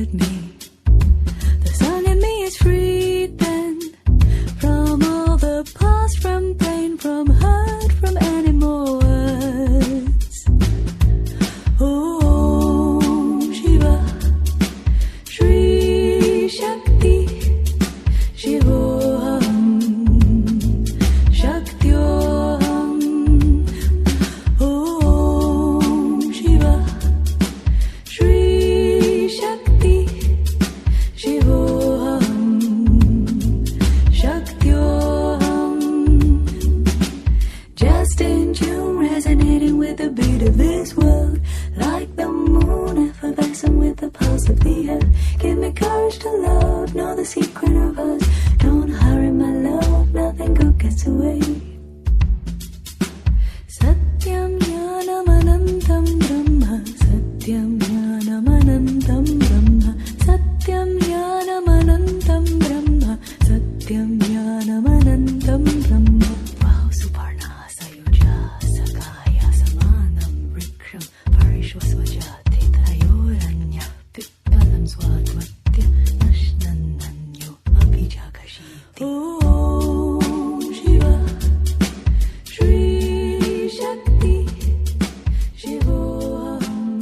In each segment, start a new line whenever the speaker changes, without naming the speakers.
hurt me. The song in me is free then, from all the past, from pain, from hurt, from any more words. Om Shiva, Shri Shakti, Shivoham, Shaktyoham. Om Shiva, Shri Shakti, Shivoham, Shaktyoham. Just in tune, resonating with the beat of this world, like the moon, effervescent with the pulse of the earth. Give me courage to love, know the secret of us. Don't hurry, my love, nothing good gets away. Satyam Jnanam Anantam Brahma, Satyam Jnanam Anantam Brahma, Satyam Jnanam Anantam Brahma, Satyam Jnanam Anantam Brahma. Wow, Suparna Sayuja Sakaya Samanam Vriksham Parishvasvajati Trayoranya Pittalam Swadvatya Nashnananyo Abhijakashiti. Om Shiva, Shri Shakti, Shivoham,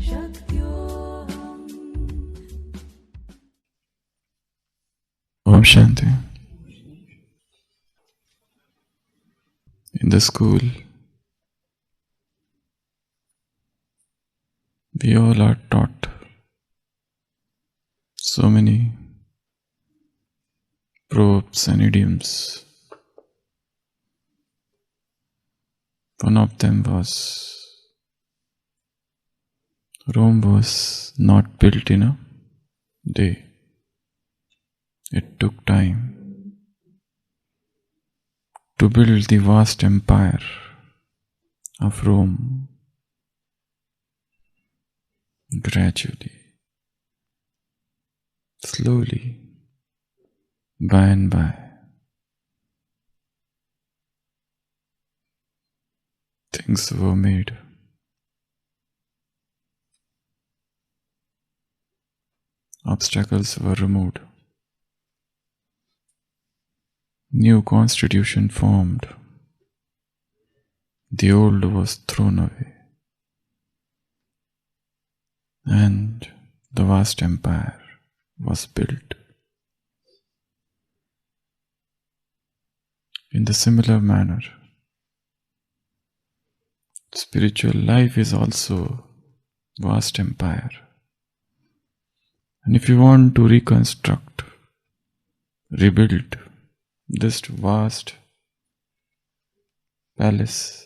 Shaktyoham.
Om Shanti. In the school, we all are taught so many proverbs and idioms. One of them was, Rome was not built in a day. It took time to build the vast empire of Rome. Gradually, slowly, by and by, things were made. Obstacles were removed. New constitution formed. The old was thrown away. And the vast empire was built. In the similar manner, spiritual life is also vast empire. And if you want to reconstruct, rebuild this vast palace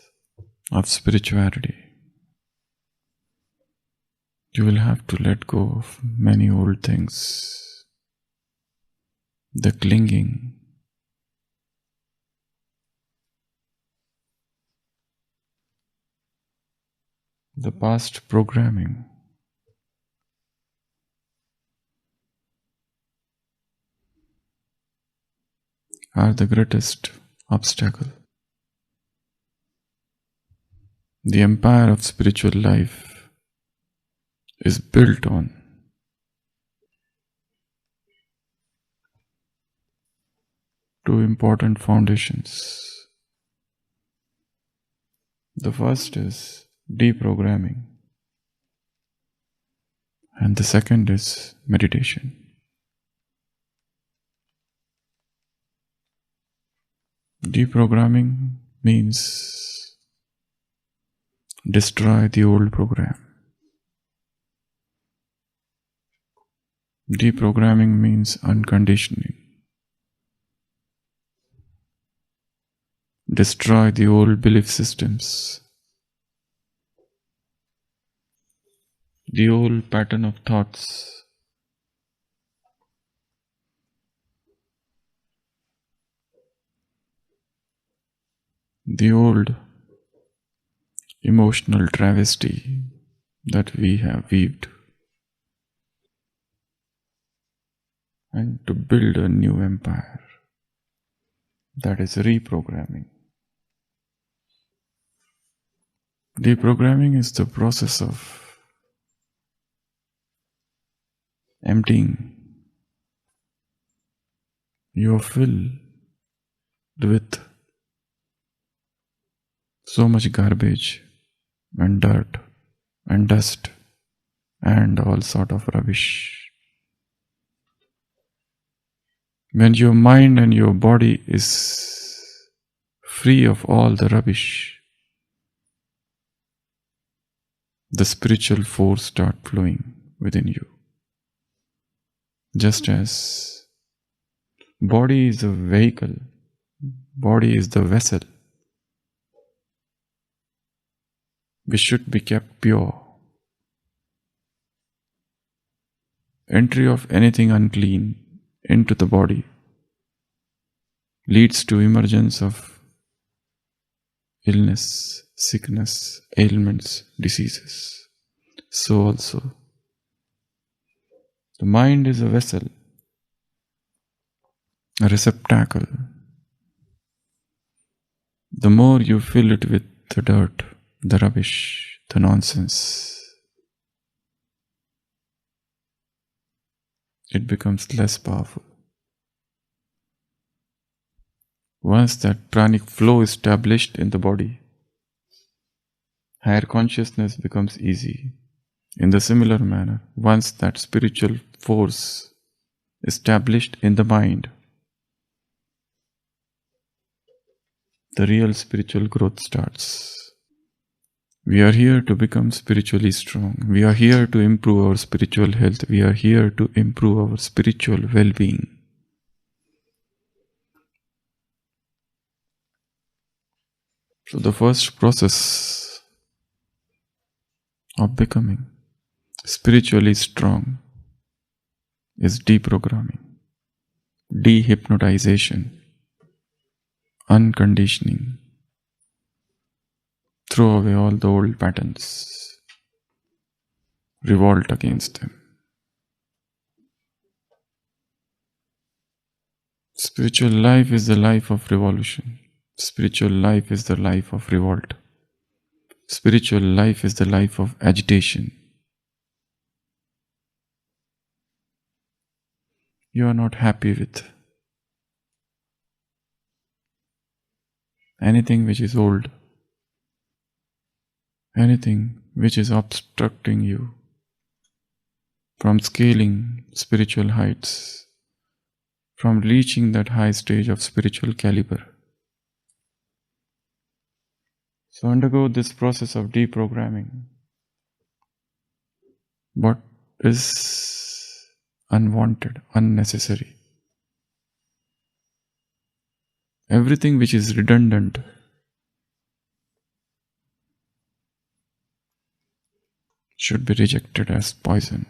of spirituality, you will have to let go of many old things, the clinging, the past programming, are the greatest obstacle. The empire of spiritual life is built on two important foundations. The first is deprogramming, and the second is meditation. Deprogramming means destroy the old program. Deprogramming means unconditioning. Destroy the old belief systems, the old pattern of thoughts, the old emotional travesty that we have weaved, and to build a new empire, that is reprogramming. Deprogramming is the process of emptying. You are filled with so much garbage and dirt and dust and all sort of rubbish. When your mind and your body is free of all the rubbish, the spiritual force start flowing within you. Just as body is a vehicle, body is the vessel, which should be kept pure. Entry of anything unclean into the body leads to emergence of illness, sickness, ailments, diseases. So also, the mind is a vessel, a receptacle. The more you fill it with the dirt, the rubbish, the nonsense, it becomes less powerful. Once that pranic flow is established in the body, higher consciousness becomes easy. In the similar manner, once that spiritual force established in the mind, the real spiritual growth starts. We are here to become spiritually strong. We are here to improve our spiritual health. We are here to improve our spiritual well-being. So the first process of becoming spiritually strong is deprogramming, dehypnotization, unconditioning. Throw away all the old patterns, revolt against them. Spiritual life is the life of revolution. Spiritual life is the life of revolt. Spiritual life is the life of agitation. You are not happy with anything which is old, anything which is obstructing you from scaling spiritual heights, from reaching that high stage of spiritual caliber. So undergo this process of deprogramming. What is unwanted, unnecessary, everything which is redundant, should be rejected as poison.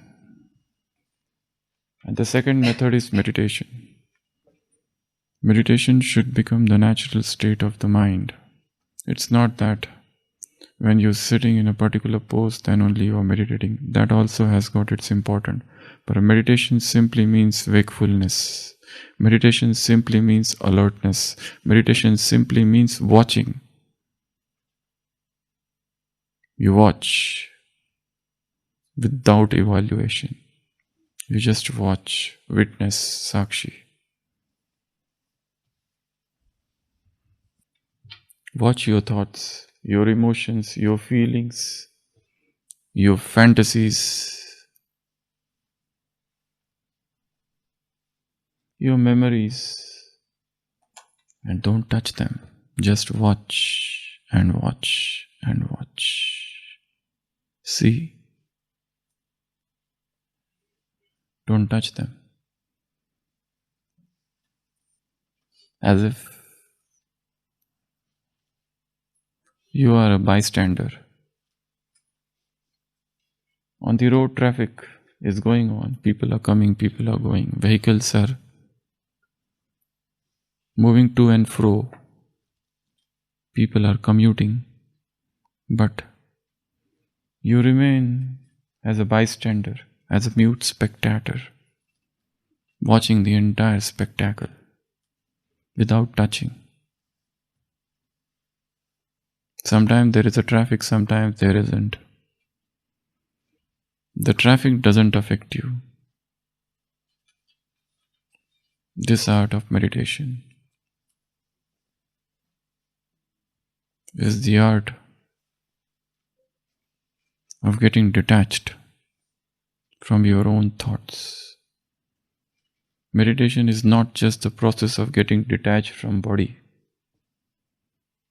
And the second method is meditation. Meditation should become the natural state of the mind. It's not that when you're sitting in a particular pose, then only you are meditating. That also has got its importance. But meditation simply means wakefulness. Meditation simply means alertness. Meditation simply means watching. You watch without evaluation. You just watch, witness, sakshi. Watch your thoughts, your emotions, your feelings, your fantasies, your memories, and don't touch them. Just watch and watch and watch. See. Don't touch them. As if you are a bystander. On the road, traffic is going on. People are coming, people are going. Vehicles are moving to and fro. People are commuting. But you remain as a bystander, as a mute spectator, watching the entire spectacle without touching. Sometimes there is a traffic, sometimes there isn't. The traffic doesn't affect you. This art of meditation is the art of getting detached from your own thoughts. Meditation is not just the process of getting detached from body,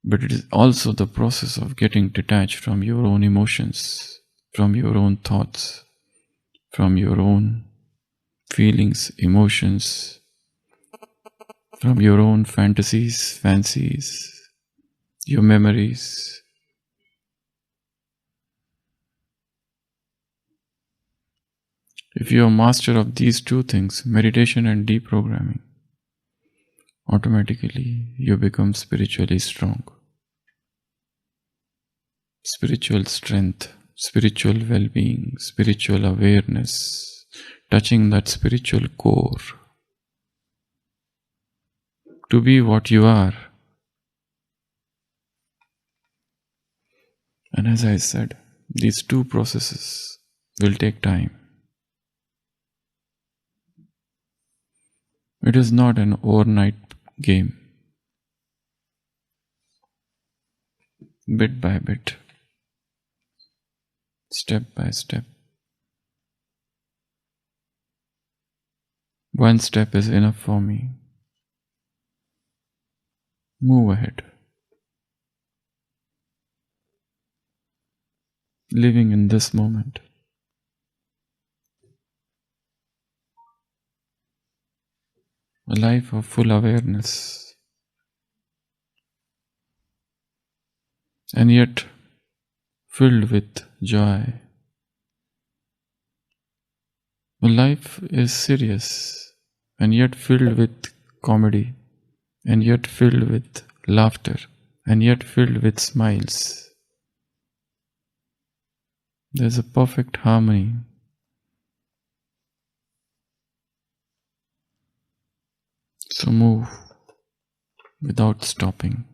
but it is also the process of getting detached from your own emotions, from your own thoughts, from your own feelings, emotions, from your own fantasies, fancies, your memories. If you are master of these two things, meditation and deprogramming, automatically you become spiritually strong. Spiritual strength, spiritual well-being, spiritual awareness, touching that spiritual core. To be what you are. And as I said, these two processes will take time. It is not an overnight game. Bit by bit, step by step. One step is enough for me. Move ahead. Living in this moment. A life of full awareness. And yet filled with joy. A life is serious and yet filled with comedy, and yet filled with laughter, and yet filled with smiles. There's a perfect harmony. So move without stopping.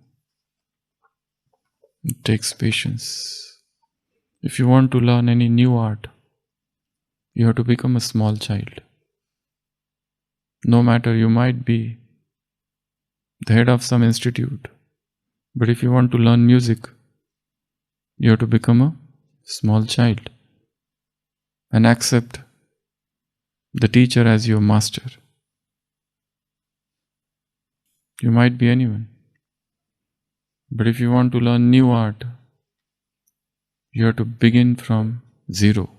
It takes patience. If you want to learn any new art, you have to become a small child. No matter, you might be the head of some institute, but if you want to learn music, you have to become a small child and accept the teacher as your master. You might be anyone, but if you want to learn new art, you have to begin from zero.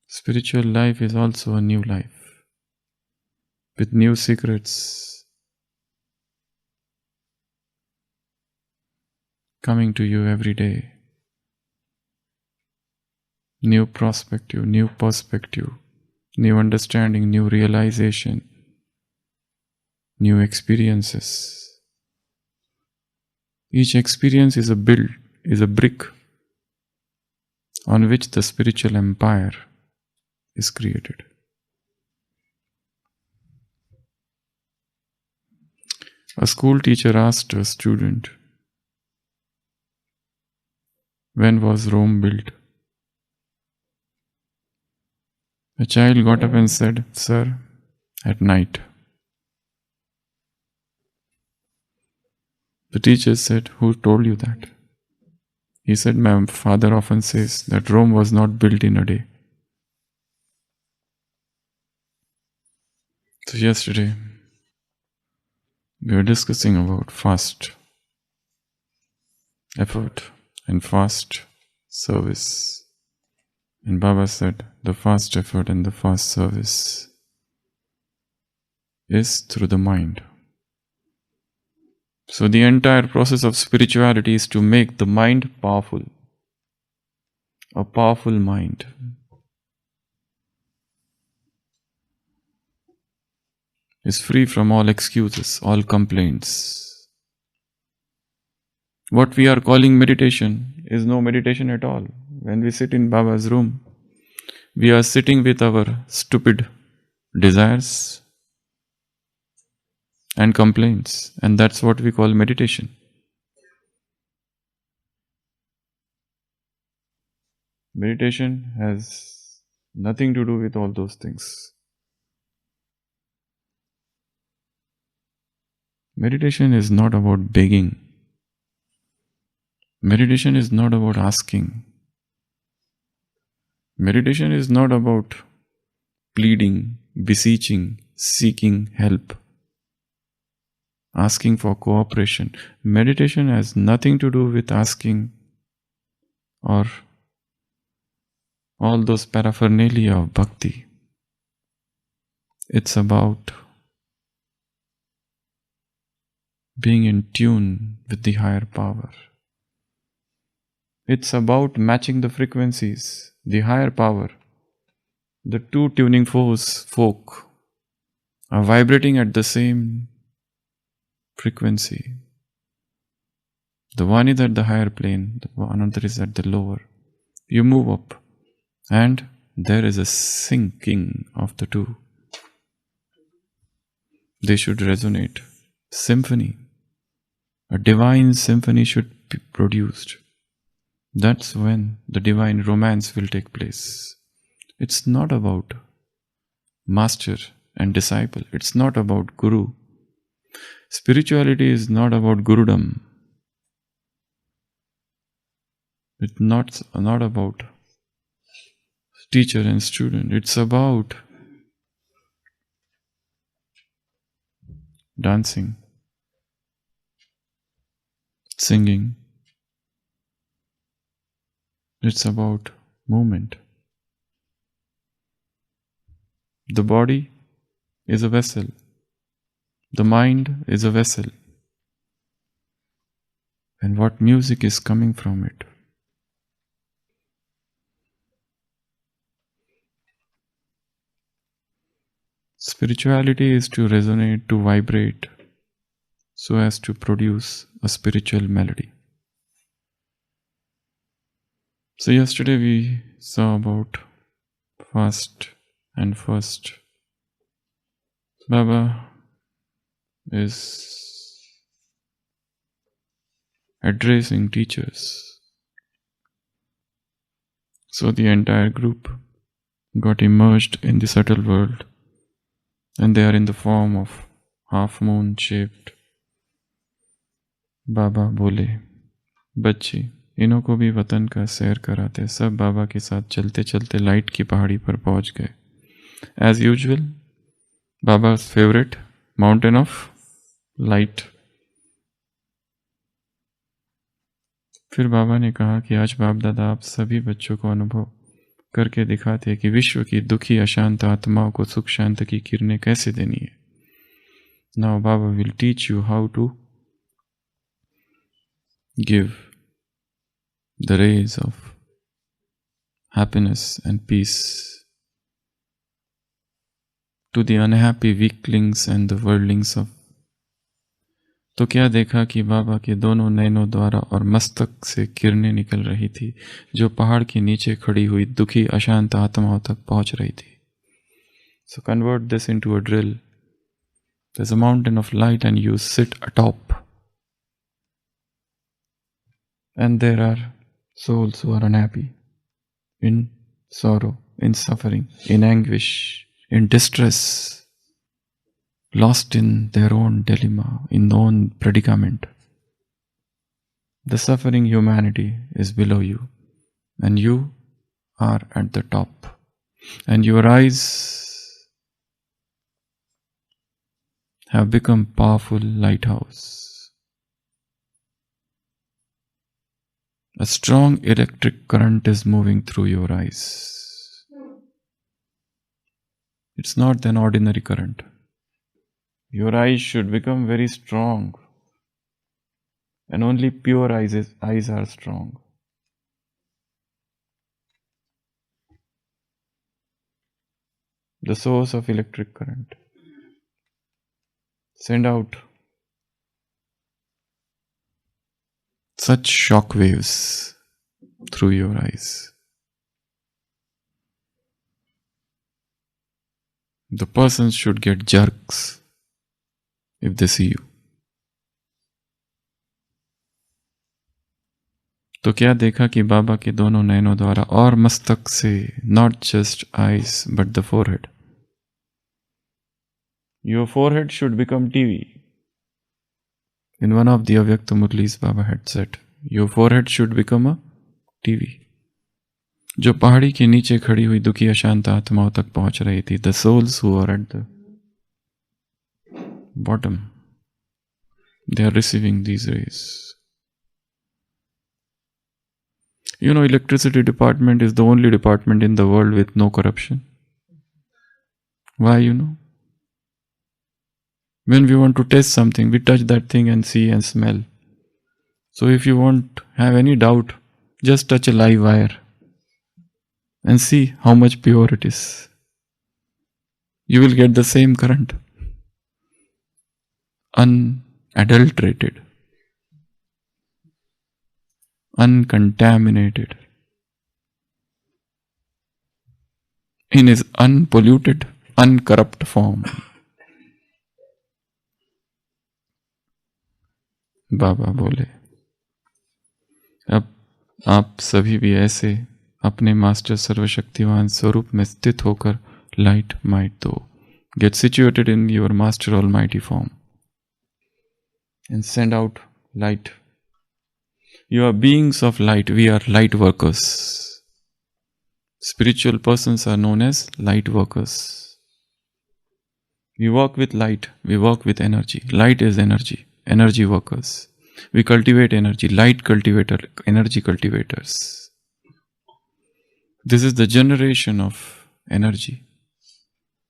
Spiritual life is also a new life, with new secrets coming to you every day. New perspective, new understanding, new realization, new experiences. Each experience is a brick on which the spiritual empire is created. A school teacher asked a student, "When was Rome built?" A child got up and said, "Sir, at night." The teacher said, "Who told you that?" He said, "My father often says that Rome was not built in a day." So yesterday, we were discussing about fast effort and fast service. And Baba said the fast effort and the fast service is through the mind. So the entire process of spirituality is to make the mind powerful. A powerful mind. Is free from all excuses, all complaints. What we are calling meditation is no meditation at all. When we sit in Baba's room, we are sitting with our stupid desires and complaints, and that's what we call meditation. Meditation has Nothing to do with all those things. Meditation is not about begging. Meditation is not about asking. Meditation is not about pleading, beseeching, seeking help, asking for cooperation. Meditation has nothing to do with asking or all those paraphernalia of bhakti. It's about being in tune with the higher power. It's about matching the frequencies, the higher power. The two tuning fork are vibrating at the same frequency. The one is at the higher plane, the another is at the lower. You move up and there is a syncing of the two. They should resonate. Symphony. A divine symphony should be produced. That's when the divine romance will take place. It's not about master and disciple. It's not about guru. Spirituality is not about gurudom. It's not about teacher and student. It's about dancing, singing. It's about movement. The body is a vessel. The mind is a vessel. And what music is coming from it? Spirituality is to resonate, to vibrate, so as to produce a spiritual melody. So yesterday we saw about fast and first. Baba is addressing teachers. So the entire group got immersed in the subtle world, and they are in the form of half moon shaped. बाबा बोले, बच्चे इन्हों को भी वतन का सैर कराते. सब बाबा के साथ चलते चलते लाइट की पहाड़ी पर पहुंच गए. As usual, Baba's favorite mountain of light. फिर बाबा ने कहा कि आज बाप दादा आप सभी बच्चों को अनुभव करके दिखाते हैं कि विश्व की दुखी अशांत आत्माओं को सुख शांति की किरणें कैसे देनी है. Now Baba will teach you how to give the rays of happiness and peace to the unhappy weaklings and the worldlings of. तो क्या देखा कि बाबा के दोनों नयनों द्वारा और मस्तक से किरणें निकल रही थी जो पहाड़ के नीचे खड़ी हुई दुखी अशांत आत्माओं तक पहुंच रही थी. So convert this into a drill. There's a mountain of light and you sit atop. And there are souls who are unhappy, in sorrow, in suffering, in anguish, in distress, lost in their own dilemma, in their own predicament. The suffering humanity is below you, and you are at the top. And your eyes have become powerful lighthouse. A strong electric current is moving through your eyes. It's not an ordinary current. Your eyes should become very strong. And only pure eyes are strong. The source of electric current. Send out such shock waves through your eyes. The persons should get jerks if they see you. तो क्या देखा कि बाबा के दोनों नयनों द्वारा और मस्तक से, not just eyes but the forehead. Your forehead should become TV. In one of the Avyakta Murlis, Baba had said, your forehead should become a TV. जो पहाड़ी के नीचे खड़ी हुई दुखी अशांत आत्माओं तक पहुंच रही थी, the souls who are at the bottom, they are receiving these rays. You know, electricity department is the only department in the world with no corruption. Why, you know? When we want to test something, we touch that thing and see and smell. So if you won't have any doubt, just touch a live wire and see how much pure it is. You will get the same current. Unadulterated. Uncontaminated. In his unpolluted, uncorrupt form. बाबा बोले, अब आप सभी भी ऐसे अपने master सर्वशक्तिवान स्वरूप में स्थित होकर लाइट माइट दो. Get situated in your master almighty form and send out light. You are beings of light. We are light workers. Spiritual persons are known as light workers. We work with light. We work with energy. Light is energy. Energy workers. We cultivate energy. Light cultivator. Energy cultivators. This is the generation of energy.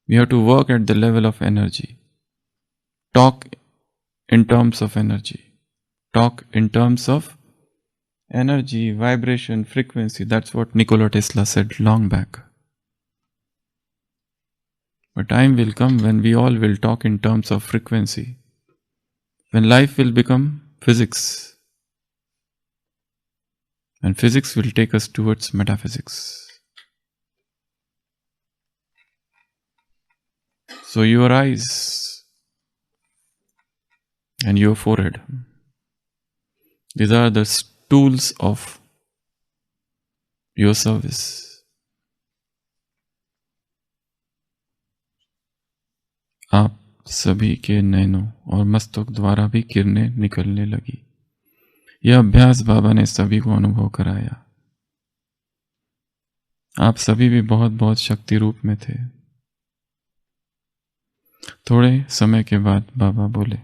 We have to work at the level of energy. Talk in terms of energy. Talk in terms of energy, vibration, frequency. That's what Nikola Tesla said long back. But time will come when we all will talk in terms of frequency. When life will become physics. And physics will take us towards metaphysics. So your eyes and your forehead, these are the tools of your service. आप सभी के नैनों और मस्तक द्वारा भी किरणें निकलने लगी. यह अभ्यास बाबा ने सभी को अनुभव कराया. आप सभी भी बहुत बहुत शक्ति रूप में थे. थोड़े समय के बाद बाबा बोले,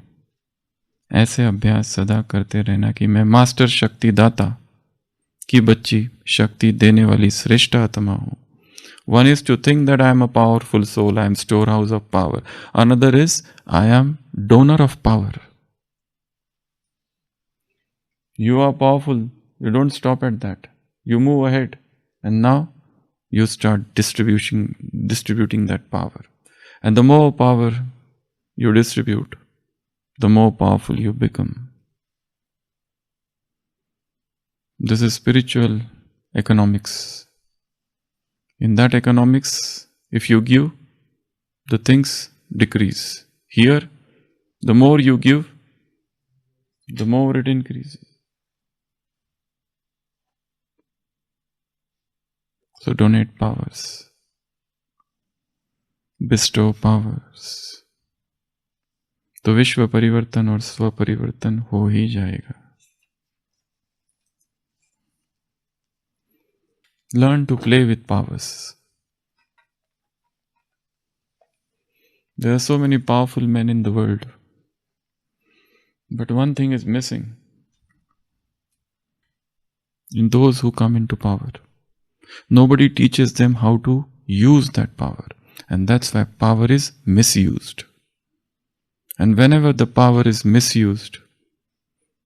ऐसे अभ्यास सदा करते रहना कि मैं मास्टर शक्ति दाता की बच्ची, शक्ति देने वाली श्रेष्ठ आत्मा हूं. One is to think that I am a powerful soul, I am storehouse of power. Another is I am donor of power. You are powerful. You don't stop at that. You move ahead, and now you start distributing that power. And the more power you distribute, the more powerful you become. This is spiritual economics. In that economics, if you give, the things decrease. Here, the more you give, the more it increases. So donate powers. Bestow powers. तो विश्व परिवर्तन और स्व परिवर्तन हो ही जाएगा. Learn to play with powers. There are so many powerful men in the world, but one thing is missing in those who come into power. Nobody teaches them how to use that power, and that's why power is misused. And whenever the power is misused,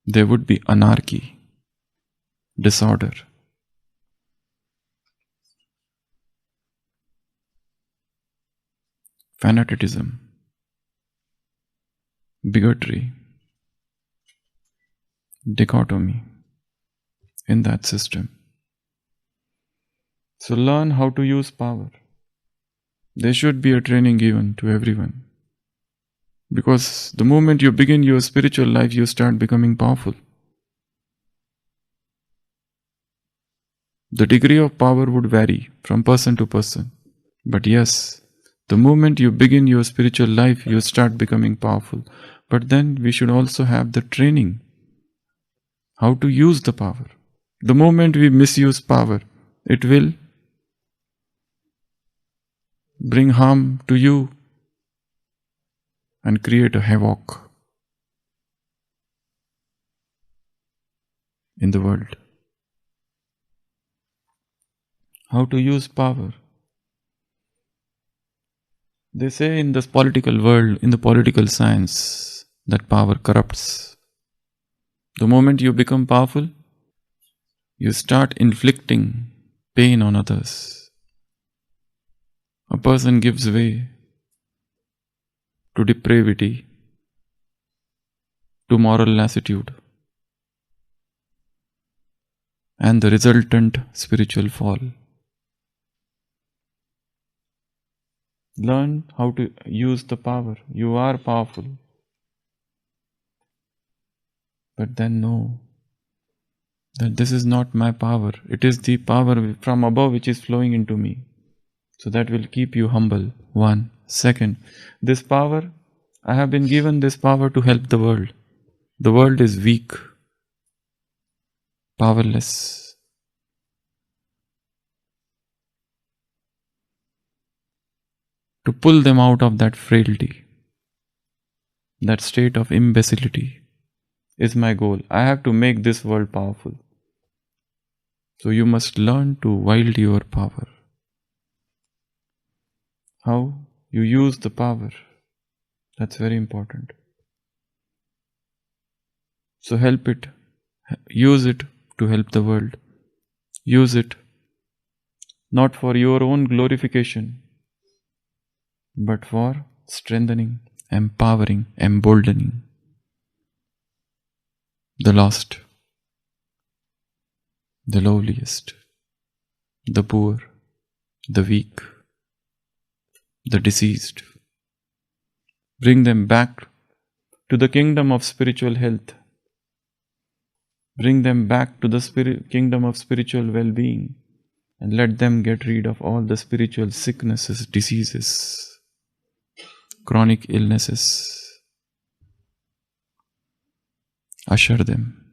there would be anarchy, disorder. Fanaticism, bigotry, dichotomy in that system. So learn how to use power. There should be a training given to everyone. Because the moment you begin your spiritual life, you start becoming powerful. The degree of power would vary from person to person. But yes, the moment you begin your spiritual life, you start becoming powerful. But then we should also have the training how to use the power. The moment we misuse power, it will bring harm to you and create a havoc in the world. How to use power? They say in this political world, in the political science, that power corrupts. The moment you become powerful, you start inflicting pain on others. A person gives way to depravity, to moral lassitude, and the resultant spiritual fall. Learn how to use the power. You are powerful. But then know that this is not my power. It is the power from above which is flowing into me. So that will keep you humble. One. Second, this power, I have been given this power to help the world. The world is weak, powerless. To pull them out of that frailty, that state of imbecility, is my goal. I have to make this world powerful. So you must learn to wield your power. How you use the power, that's very important. So help it. Use it to help the world. Use it not for your own glorification, but for strengthening, empowering, emboldening the lost, the lowliest, the poor, the weak, the deceased. Bring them back to the kingdom of spiritual health. Bring them back to the kingdom of spiritual well-being, and let them get rid of all the spiritual sicknesses, diseases, chronic illnesses. Usher them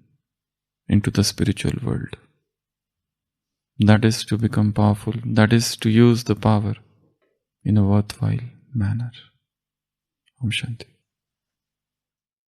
into the spiritual world. That is to become powerful. That is to use the power in a worthwhile manner. Om Shanti.